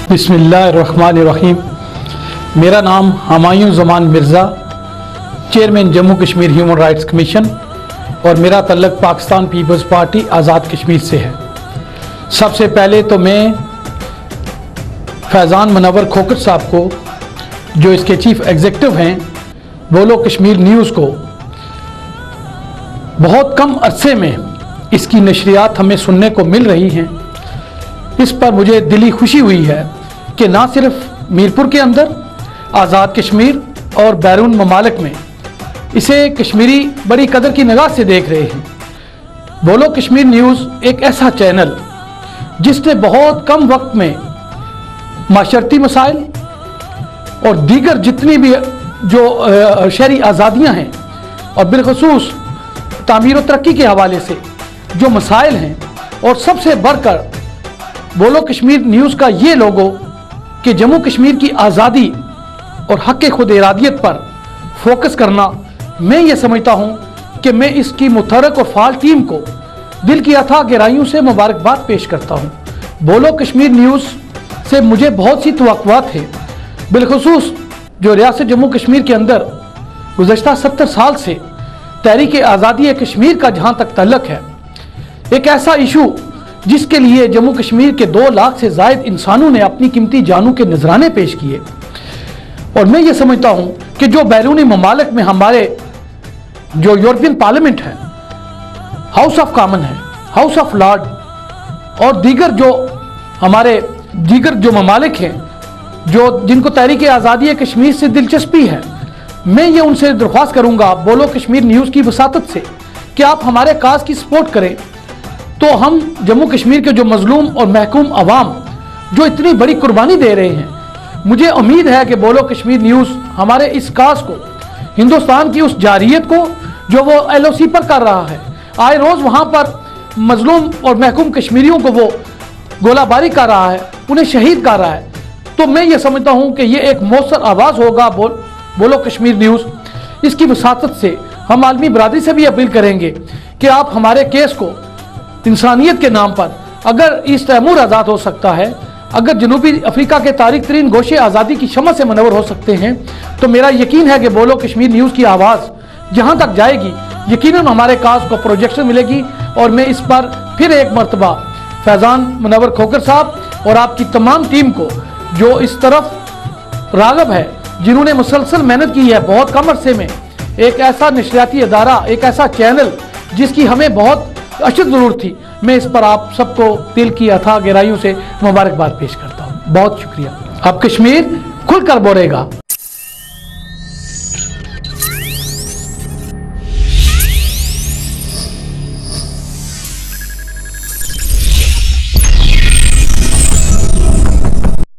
बिस्मिल्लाहिर्रहमानिर्रहीम। मेरा नाम Humayun Zaman Mirza, chairman Jammu Kashmir human rights commission, और मेरा तल्लक पाकिस्तान पीपल्स पार्टी आज़ाद कश्मीर से है। सबसे पहले तो मैं फैज़ान मुनव्वर खोखर साहब को, जो इसके चीफ एग्जीक्यूटिव हैं, बोलो कश्मीर न्यूज़ को, बहुत कम अरसे में इसकी नशरियात हमें सुनने को मिल रही हैं, इस पर मुझे दिली खुशी हुई है कि ना सिर्फ मीरपुर के अंदर आज़ाद कश्मीर और बैरून ममालिक में इसे कश्मीरी बड़ी कदर की निगाह से देख रहे हैं। बोलो कश्मीर न्यूज़ एक ऐसा चैनल जिसने बहुत कम वक्त में माशरती मसाइल और दीगर जितनी भी जो शहरी आज़ादियाँ हैं और बिलखसूस तामीर व तरक्की के हवाले से जो मसाइल हैं, और सबसे बढ़कर बोलो कश्मीर न्यूज़ का ये लोगो कि जम्मू कश्मीर की आज़ादी और हक़ खुद इरादियत पर फोकस करना, मैं ये समझता हूँ कि मैं इसकी मुतहरक और फ़ाल टीम को दिल की अथाह गहराइयों से मुबारकबाद पेश करता हूँ। बोलो कश्मीर न्यूज़ से मुझे बहुत सी तवक्कुआत है, बिलखसूस जो रियासत जम्मू कश्मीर के अंदर गुज़श्ता 70 साल से तहरीक आज़ादी कश्मीर का जहाँ तक तल्लक है, एक ऐसा इशू जिसके लिए जम्मू कश्मीर के 2 लाख से ज़ायद इंसानों ने अपनी कीमती जानों के नजराने पेश किए। और मैं ये समझता हूँ कि जो बैरूनी ममालिक में हमारे जो यूरोपियन पार्लियामेंट है, हाउस ऑफ कॉमन है, हाउस ऑफ लॉर्ड और दीगर जो ममालिक हैं जो जिनको तहरीक आज़ादी कश्मीर से दिलचस्पी है, मैं ये उनसे दरख्वास्त करूँगा बोलो कश्मीर न्यूज़ की वसातत से कि आप हमारे काज की सपोर्ट करें, तो हम जम्मू कश्मीर के जो मजलूम और महकूम अवाम जो इतनी बड़ी कुर्बानी दे रहे हैं, मुझे उम्मीद है कि बोलो कश्मीर न्यूज़ हमारे इस काज को, हिंदुस्तान की उस जारियत को जो वो LOC पर कर रहा है, आए रोज़ वहाँ पर मजलूम और महकूम कश्मीरियों को वो गोलाबारी कर रहा है, उन्हें शहीद कर रहा है, तो मैं ये समझता हूँ कि ये एक मौसर आवाज़ होगा बोलो कश्मीर न्यूज़। इसकी वसातत से हम आलमी बरादरी से भी अपील करेंगे कि आप हमारे केस को इंसानियत के नाम पर, अगर ईस्ट तैमूर आज़ाद हो सकता है, अगर जनूबी अफ्रीका के तारीख तरीन गोशे आज़ादी की शमअ से मनवर हो सकते हैं, तो मेरा यकीन है कि बोलो कश्मीर न्यूज़ की आवाज़ जहां तक जाएगी, यकीनन हमारे काज को प्रोजेक्शन मिलेगी। और मैं इस पर फिर एक मरतबा फैज़ान मुनव्वर खोखर साहब और आपकी तमाम टीम को, जो इस तरफ राग़ब है, जिन्होंने मुसलसल मेहनत की है बहुत कम अरसे में, एक ऐसा नशरियाती अदारा, एक ऐसा चैनल जिसकी हमें बहुत अशद ज़रूरत थी, मैं इस पर आप सबको दिल की अथाह गहराइयों से मुबारकबाद पेश करता हूँ। बहुत शुक्रिया। अब कश्मीर खुलकर बोलेगा।